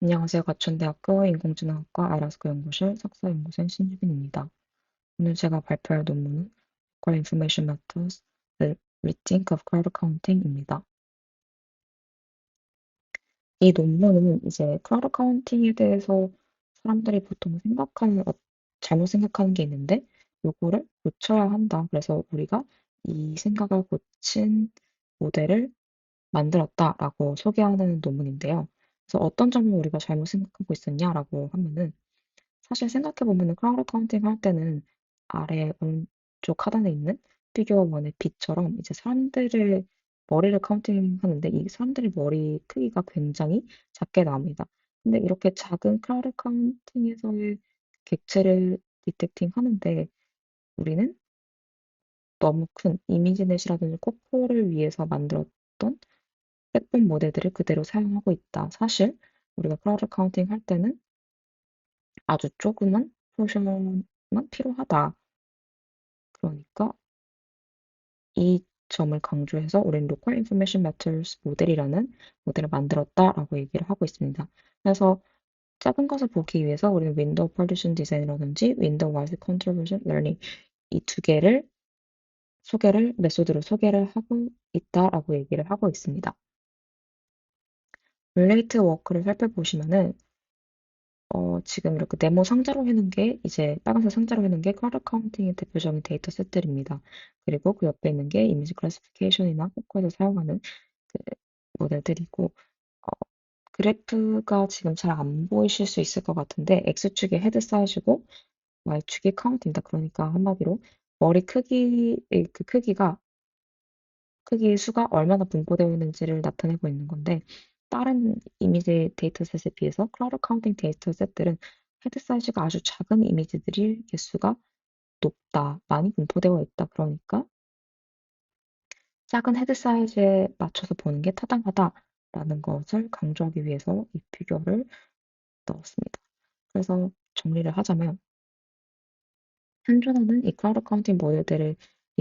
안녕하세요. 가천대학교 인공지능학과 아라스코 연구실 석사연구생 신유빈입니다. 오늘 제가 발표할 논문은 Core Information Methods, The Rethink of Crowd Counting입니다. 이 논문은 이제 크라우드 카운팅에 대해서 사람들이 보통 잘못 생각하는 게 있는데, 요거를 고쳐야 한다. 그래서 우리가 이 생각을 고친 모델을 만들었다라고 소개하는 논문인데요. 그래서 어떤 점을 우리가 잘못 생각하고 있었냐라고 하면은, 사실 생각해보면은 크라우드 카운팅 할 때는 아래 오른쪽 하단에 있는 피규어 1의 빛처럼 이제 사람들의 머리를 카운팅 하는데 이 사람들의 머리 크기가 굉장히 작게 나옵니다. 근데 이렇게 작은 크라우드 카운팅에서의 객체를 디텍팅 하는데 우리는 너무 큰 이미지넷이라든지 코코를 위해서 만들었던 백본 모델들을 그대로 사용하고 있다. 사실 우리가 크라우드 카운팅 할 때는 아주 조그만 포션만 필요하다. 그러니까 이 점을 강조해서 우리는 Local Information Matters 모델이라는 모델을 만들었다라고 얘기를 하고 있습니다. 그래서 작은 것을 보기 위해서 우리는 윈도우 partition 디자인이라든지 윈도우 와이즈 컨트롤버전 러닝 이 두 개를 메소드로 소개를 하고 있다라고 얘기를 하고 있습니다. relate work를 살펴보시면은 지금 이렇게 네모 상자로 해놓은 게 이제 빨간색 상자로 해놓은 게 크라우드 카운팅의 대표적인 데이터 셋들입니다. 그리고 그 옆에 있는 게 이미지 클래시피케이션이나 포커에서 사용하는 그 모델들이고 어, 그래프가 지금 잘 안 보이실 수 있을 것 같은데 X축이 헤드 사이즈고 Y축이 카운트입니다. 그러니까 한마디로 머리 크기의 그 크기의 수가 얼마나 분포되어 있는지를 나타내고 있는 건데 다른 이미지 데이터셋에 비해서 클라우드 카운팅 데이터셋들은 헤드 사이즈가 아주 작은 이미지들이 개수가 높다, 많이 분포되어 있다. 그러니까 작은 헤드 사이즈에 맞춰서 보는 게 타당하다라는 것을 강조하기 위해서 이 비교를 넣었습니다. 그래서 정리를 하자면 현존하는 이 클라우드 카운팅 모델들을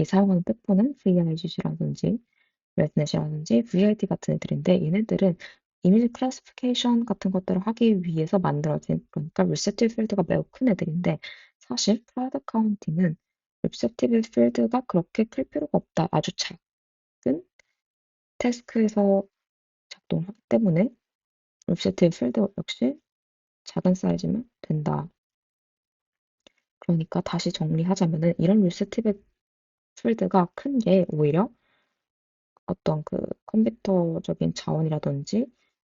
사용하는 백본은 VIGG라든지 레드넷이라든지 VIT 같은 애들인데 얘네들은 이미지 클래시피케이션 같은 것들을 하기 위해서 만들어진 그러니까 리셉티브 필드가 매우 큰 애들인데 사실 클라우드 카운팅은 리셉티브 필드가 그렇게 클 필요가 없다. 아주 작은 태스크에서 작동하기 때문에 리셉티브 필드 역시 작은 사이즈면 된다. 그러니까 다시 정리하자면은 이런 리셉티브 필드가 큰 게 오히려 어떤 그 컴퓨터적인 자원이라든지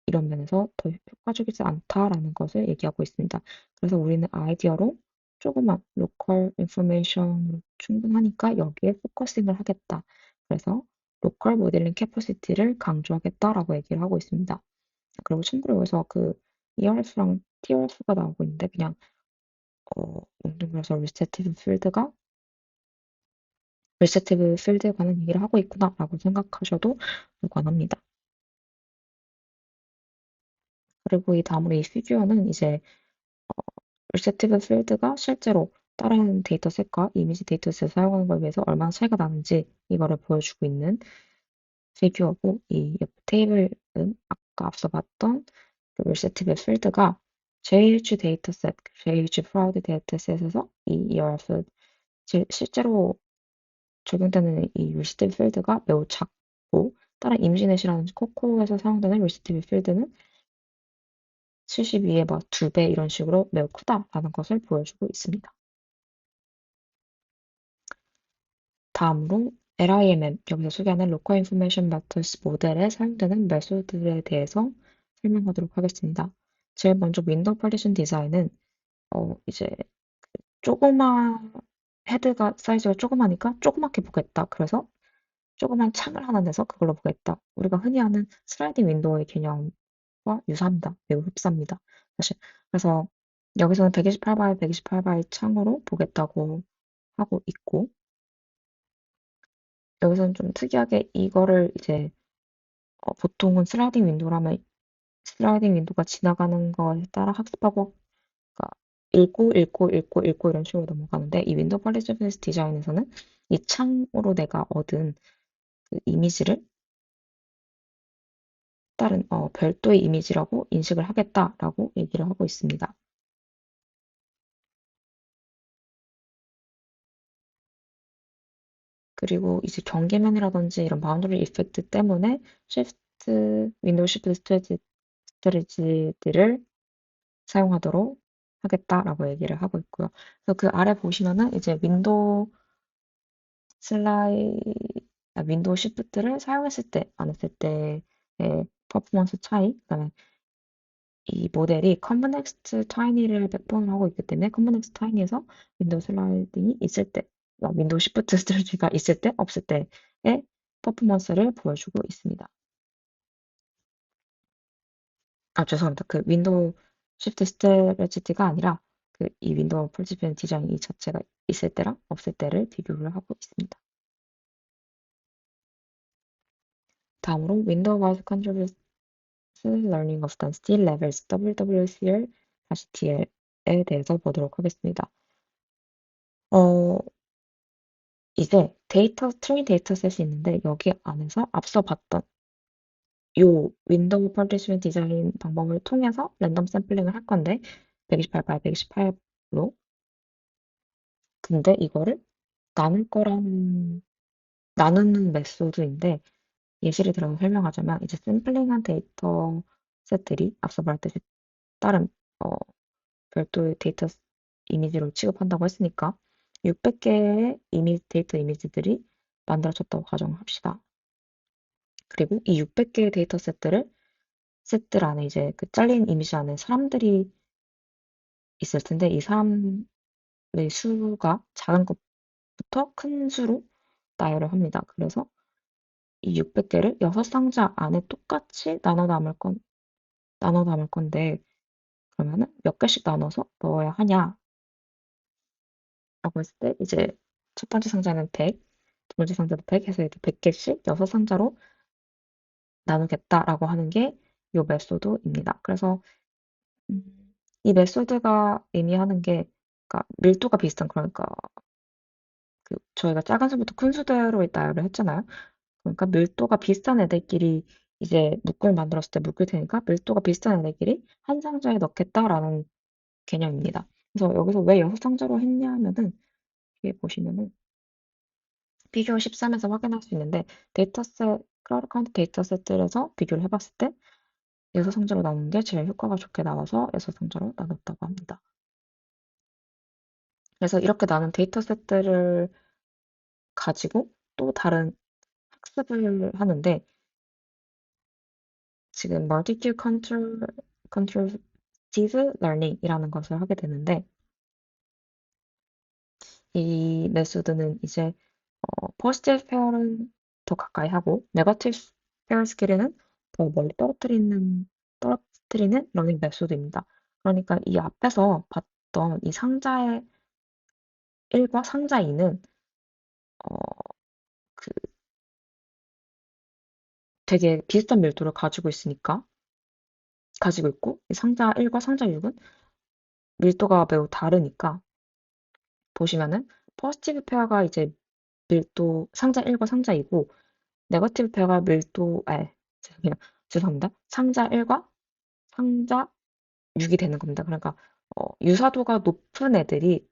이런 면에서 더 효과적이지 않다라는 것을 얘기하고 있습니다. 그래서 우리는 아이디어로 조그만 로컬 인포메이션으로 충분하니까 여기에 포커싱을 하겠다. 그래서 로컬 모델링 캐퍼시티를 강조하겠다라고 얘기를 하고 있습니다. 그리고 참고로 여기서 그 ERF랑 TRF가 나오고 있는데 그냥 뭉뚱그려서 리셋티브 필드에 관한 얘기를 하고 있구나라고 생각하셔도 무관합니다. 그리고 이 다음으로 이 피규어는 이제 리셉티브 필드가 실제로 다른 데이터셋과 이미지 데이터셋을 사용하는 거에 비해서 얼마나 차이가 나는지 이거를 보여주고 있는 피규어고 이 옆 테이블은 아까 앞서 봤던 그 리셉티브 필드가 JH 데이터셋, JH 프라우드 데이터셋에서 이 ERF 실제로 적용되는 이 리셉티브 필드가 매우 작고 다른 임지넷이라는 코코에서 사용되는 리셉티브 필드는 72의 막 2배 이런 식으로 매우 크다라는 것을 보여주고 있습니다. 다음으로 LIMM, 여기서 소개하는 Local Information Methods 모델에 사용되는 메소드에 대해서 설명하도록 하겠습니다. 제일 먼저 윈도우 파티션 디자인은 이제 조그마 헤드가 사이즈가 조그마니까 조그맣게 보겠다. 그래서 조그만 창을 하나 내서 그걸로 보겠다. 우리가 흔히 아는 슬라이딩 윈도우의 개념과 유사합니다. 매우 흡사합니다. 사실 그래서 여기서는 128바이 128바이 창으로 보겠다고 하고 있고 여기서는 좀 특이하게 이거를 이제 보통은 슬라이딩 윈도우가 지나가는 거에 따라 학습하고 그러니까 읽고 이런 식으로 넘어가는데 이 윈도우 퀄리티베이스 디자인에서는 이 창으로 내가 얻은 그 이미지를 다른 별도의 이미지라고 인식을 하겠다라고 얘기를 하고 있습니다. 그리고 이제 경계면이라든지 이런 바운더리 이펙트 때문에 윈도우 시프트 스트레지들을 사용하도록 하겠다라고 얘기를 하고 있고요. 그래서 그 아래 보시면은 이제 슬라이, 윈도우 시프트를 사용했을 때, 안 했을 때의 퍼포먼스 차이, 그다음에 이 모델이 컨버넥스트 타이니를 백본으로 하고 있기 때문에 컨버넥스트 타이니에서 윈도우 슬라이딩이 있을 때, 윈도우 시프트 스트레지가 있을 때, 없을 때의 퍼포먼스를 보여주고 있습니다. 죄송합니다. 그 윈도우 시프트 스트레지가 아니라 그 이 윈도우 폴지션 디자인 이 자체가 있을 때랑 없을 때를 비교를 하고 있습니다. 다음으로 윈도우 와이즈 컨트롤 러닝 of the steel levels WWCL DL에 대해서 보도록 하겠습니다. 어, 이제 트레인 데이터셋이 있는데 여기 안에서 앞서 봤던 요 윈도우 파티션 디자인 방법을 통해서 랜덤 샘플링을 할 건데 128 by 128로 근데 이거를 나눌 거라는 나누는 메소드인데 예시를 들어서 설명하자면 이제 샘플링한 데이터 셋들이 앞서 말했듯이 다른 어, 별도의 데이터 이미지로 취급한다고 했으니까 600개의 데이터 이미지들이 만들어졌다고 가정합시다. 그리고 이 600개의 데이터 셋들 안에 이제 그 잘린 이미지 안에 사람들이 있을 텐데 이 사람의 수가 작은 것부터 큰 수로 나열을 합니다. 그래서 이 600개를 6상자 안에 똑같이 나눠 담을 건데 그러면은 몇 개씩 나눠서 넣어야 하냐라고 했을 때 이제 첫 번째 상자는 100, 두 번째 상자도 100 해서 이렇게 100개씩 6상자로 나누겠다라고 하는 게 이 메소드입니다. 그래서 이 메소드가 의미하는 게 그러니까 밀도가 비슷한 그러니까 그 저희가 작은 수부터 큰 수대로 나열을 했잖아요. 그러니까 밀도가 비슷한 애들끼리 이제 묶을 만들었을 때 묶을 테니까 밀도가 비슷한 애들끼리 한 상자에 넣겠다라는 개념입니다. 그래서 여기서 왜 여섯 상자로 했냐면은 뒤에 보시면은 비교 13에서 확인할 수 있는데 크라우드 카운트 데이터셋들에서 비교를 해봤을 때 여섯 상자로 나눈 게 제일 효과가 좋게 나와서 여섯 상자로 나눴다고 합니다. 그래서 이렇게 나눈 데이터셋들을 가지고 또 다른 학습을 하는데 지금 Multi-Q Controlled Learning이라는 것을 하게 되는데 이 메소드는 이제 positive pair은 더 가까이 하고 negative pair 스킬은 더 멀리 떨어뜨리는 러닝 메소드입니다. 그러니까 이 앞에서 봤던 이 상자의 1과 상자 2는 그 되게 비슷한 밀도를 가지고 있고 이 상자 1과 상자 6은 밀도가 매우 다르니까 보시면은 포지티브 페어가 이제 상자 1과 상자 2고 네거티브 페어가 죄송해요. 죄송합니다. 상자 1과 상자 6이 되는 겁니다. 그러니까 유사도가 높은 애들이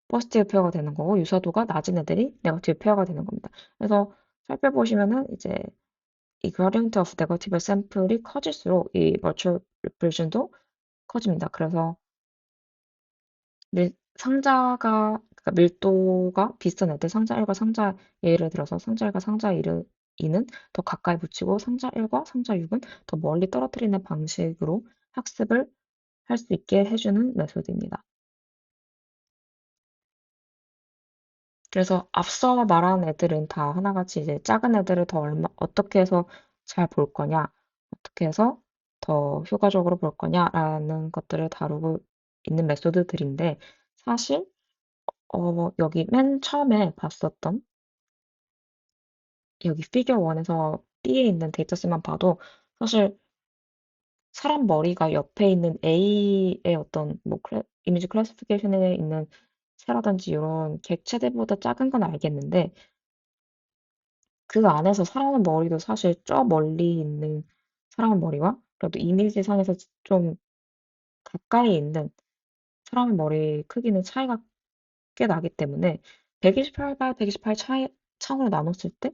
포지티브 페어가 되는 거고 유사도가 낮은 애들이 네거티브 페어가 되는 겁니다. 그래서 살펴보시면은 이제 이 gradient of negative sample이 커질수록 이 virtual repression도 커집니다. 그래서 그러니까 밀도가 비슷한 애들 상자 1과 상자 예를 들어서 상자 1과 상자 2는 더 가까이 붙이고 상자 1과 상자 6은 더 멀리 떨어뜨리는 방식으로 학습을 할 수 있게 해주는 메소드입니다. 그래서 앞서 말한 애들은 다 하나같이 이제 작은 애들을 어떻게 해서 잘 볼 거냐, 어떻게 해서 더 효과적으로 볼 거냐라는 것들을 다루고 있는 메소드들인데 사실 여기 맨 처음에 봤었던 여기 피겨 1에서 B에 있는 데이터셋만 봐도 사실 사람 머리가 옆에 있는 A의 어떤 뭐 이미지 클래시피케이션에 있는 새라든지 이런 객체들보다 작은 건 알겠는데 그 안에서 사람의 머리도 사실 저 멀리 있는 사람의 머리와 그래도 이미지상에서 좀 가까이 있는 사람의 머리 크기는 차이가 꽤 나기 때문에 128 by 128 창으로 나눴을 때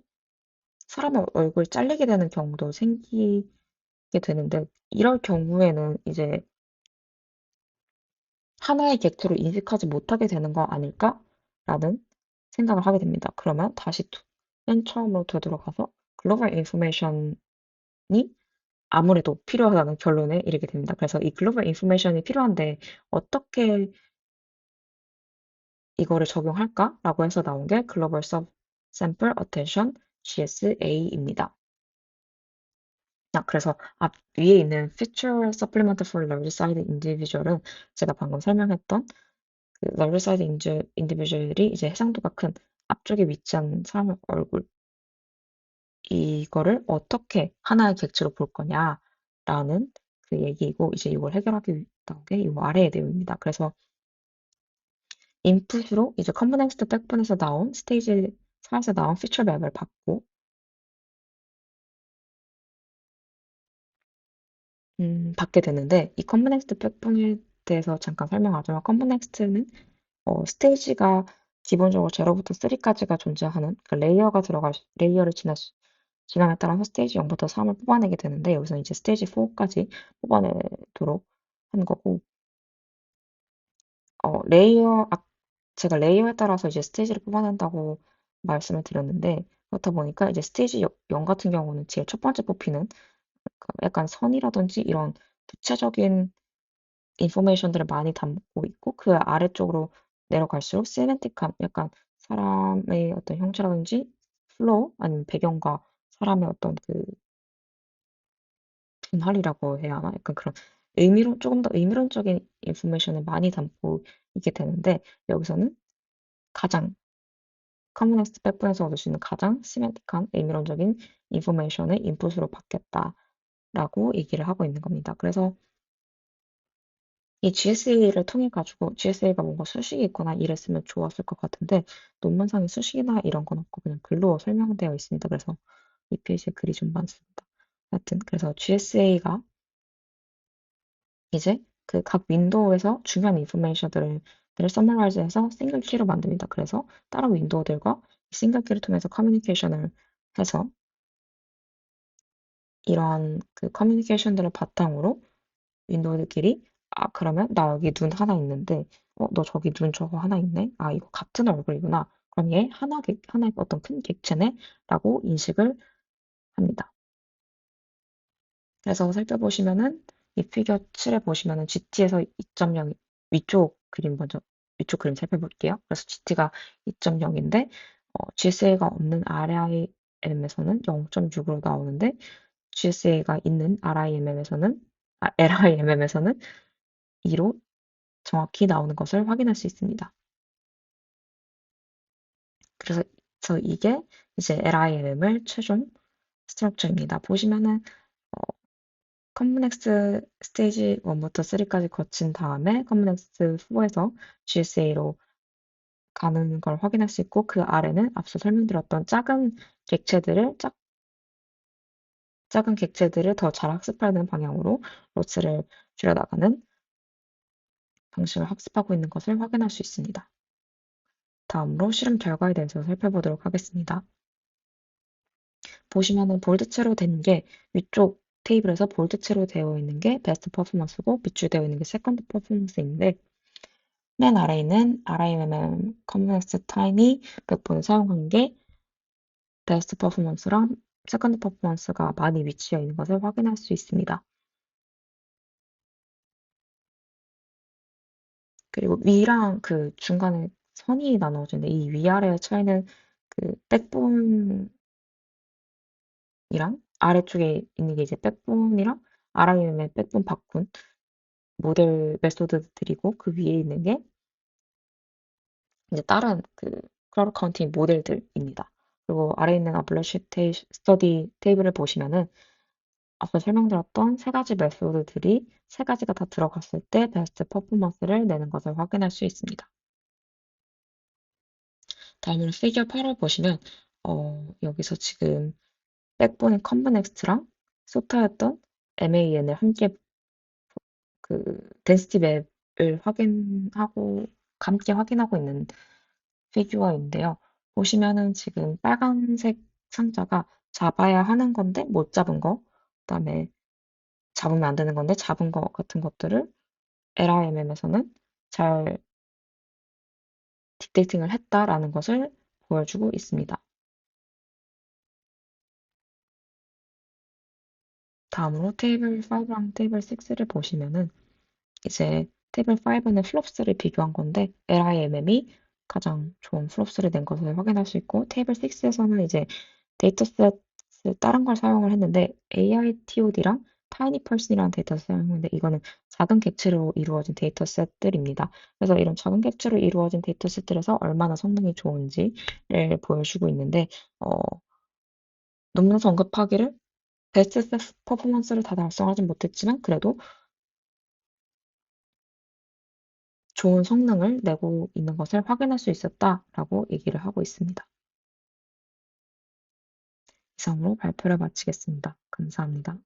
사람의 얼굴이 잘리게 되는 경우도 생기게 되는데 이럴 경우에는 이제 하나의 객체로 인식하지 못하게 되는 거 아닐까라는 생각을 하게 됩니다. 그러면 다시 맨 처음으로 되돌아가서 글로벌 인포메이션이 아무래도 필요하다는 결론에 이르게 됩니다. 그래서 이 글로벌 인포메이션이 필요한데 어떻게 이거를 적용할까라고 해서 나온 게 글로벌 샘플 어텐션 GSA입니다. 그래서 앞 위에 있는 Feature Supplement for Large-Sided Individual은 제가 방금 설명했던 그 Large-Sided Individual이 이제 해상도가 큰 앞쪽에 위치한 사람의 얼굴 이거를 어떻게 하나의 객체로 볼 거냐라는 그 얘기이고 이제 이걸 해결하기 위해 나온 게 이 아래의 내용입니다. 그래서 인풋으로 이제 컴포넌트 백본에서 나온 스테이지 4에서 나온 피처 맵을 받게 되는데 이 컴포넌트 백본에 대해서 잠깐 설명하자면 컴포넌트는 스테이지가 기본적으로 0부터 3까지가 존재하는 그 레이어를 지남에 따라서 스테이지 0부터 3을 뽑아내게 되는데 여기서 이제 스테이지 4까지 뽑아내도록 한 거고 어, 레이어 아, 제가 레이어에 따라서 이제 스테이지를 뽑아낸다고 말씀을 드렸는데 그렇다 보니까 이제 스테이지 0 같은 경우는 제일 첫 번째 뽑히는 그 약간 선이라든지 이런 구체적인 인포메이션들을 많이 담고 있고 그 아래쪽으로 내려갈수록 시멘틱한 약간 사람의 어떤 형체라든지 플로우 아니면 배경과 사람의 어떤 그 분할이라고 해야 하나? 약간 그런 조금 더 의미론적인 인포메이션을 많이 담고 있게 되는데 여기서는 가장 커뮤니스트 백분에서 얻을 수 있는 가장 시멘틱한 의미론적인 인포메이션을 인풋으로 받겠다라고 얘기를 하고 있는 겁니다. 그래서 이 GSA를 통해 가지고 GSA가 뭔가 수식이 있거나 이랬으면 좋았을 것 같은데 논문상에 수식이나 이런 건 없고 그냥 글로 설명되어 있습니다. 그래서 이 페이지에 글이 좀 많습니다. 하여튼 그래서 GSA가 이제 그 각 윈도우에서 중요한 인포메이션들을 서머라이즈해서 싱글 키로 만듭니다. 그래서 다른 윈도우들과 싱글 키를 통해서 커뮤니케이션을 해서 이러한 그 커뮤니케이션들을 바탕으로 윈도우들끼리 그러면 나 여기 눈 하나 있는데 너 저기 눈 저거 하나 있네. 이거 같은 얼굴이구나. 그럼 얘 하나의 어떤 큰 객체네 라고 인식을 합니다. 그래서 살펴보시면은 이 피겨 7에 보시면은 GT에서 2.0 위쪽 그림 살펴볼게요. 그래서 GT가 2.0인데 GSA가 없는 RIM에서는 0.6으로 나오는데 GSA가 있는 LIMM에서는 2로 정확히 나오는 것을 확인할 수 있습니다. 그래서 이게 이제 LIMM을 최종 스트럭처입니다. 보시면은 컴플렉스 스테이지 1부터 3까지 거친 다음에 컴플렉스 4에서 GSA로 가는 걸 확인할 수 있고 그 아래는 앞서 설명드렸던 작은 객체들을 더 잘 학습하는 방향으로 로스를 줄여나가는 방식을 학습하고 있는 것을 확인할 수 있습니다. 다음으로 실험 결과에 대해서 살펴보도록 하겠습니다. 보시면은 볼드체로 된 게 위쪽 테이블에서 볼드체로 되어 있는 게 베스트 퍼포먼스고 밑줄 되어 있는 게 세컨드 퍼포먼스인데 맨 아래에 있는 RIMM 컨버스 타임이 100번 사용한 게 베스트 퍼포먼스랑 세컨드 퍼포먼스가 많이 위치해 있는 것을 확인할 수 있습니다. 그리고 위랑 그 중간에 선이 나눠지는데 이 위아래의 차이는 그 백본이랑 아래쪽에 있는 게 이제 백본이랑 RIM의 백본 바꾼 모델 메소드들이고 그 위에 있는 게 이제 다른 그 크라우드 카운팅 모델들입니다. 그리고 아래에 있는 아블러시 스터디 테이블을 보시면은 앞서 설명드렸던 세 가지 메소드들이 세 가지가 다 들어갔을 때 베스트 퍼포먼스를 내는 것을 확인할 수 있습니다. 다음으로 피겨 8을 보시면 여기서 지금 백본의 컨버넥스트랑 소타였던 MAN을 함께 그 density 맵을 함께 확인하고 있는 피규어인데요. 보시면은 지금 빨간색 상자가 잡아야 하는 건데 못 잡은 거, 그다음에 잡으면 안 되는 건데 잡은 거 같은 것들을 LRMM에서는 잘 디텍팅을 했다라는 것을 보여주고 있습니다. 다음으로 테이블 5랑 테이블 6를 보시면은 이제 테이블 5는 플롭스를 비교한 건데 LIMM이 가장 좋은 플롭스를 낸 것을 확인할 수 있고 테이블 6에서는 이제 데이터셋 다른 걸 사용을 했는데 AITOD랑 타이니펄슨이라는 데이터를 사용했는데 이거는 작은 객체로 이루어진 데이터셋들입니다. 그래서 이런 작은 객체로 이루어진 데이터셋들에서 얼마나 성능이 좋은지를 보여주고 있는데 논문에서 언급하기를 베스트 퍼포먼스를 다 달성하진 못했지만 그래도 좋은 성능을 내고 있는 것을 확인할 수 있었다라고 얘기를 하고 있습니다. 이상으로 발표를 마치겠습니다. 감사합니다.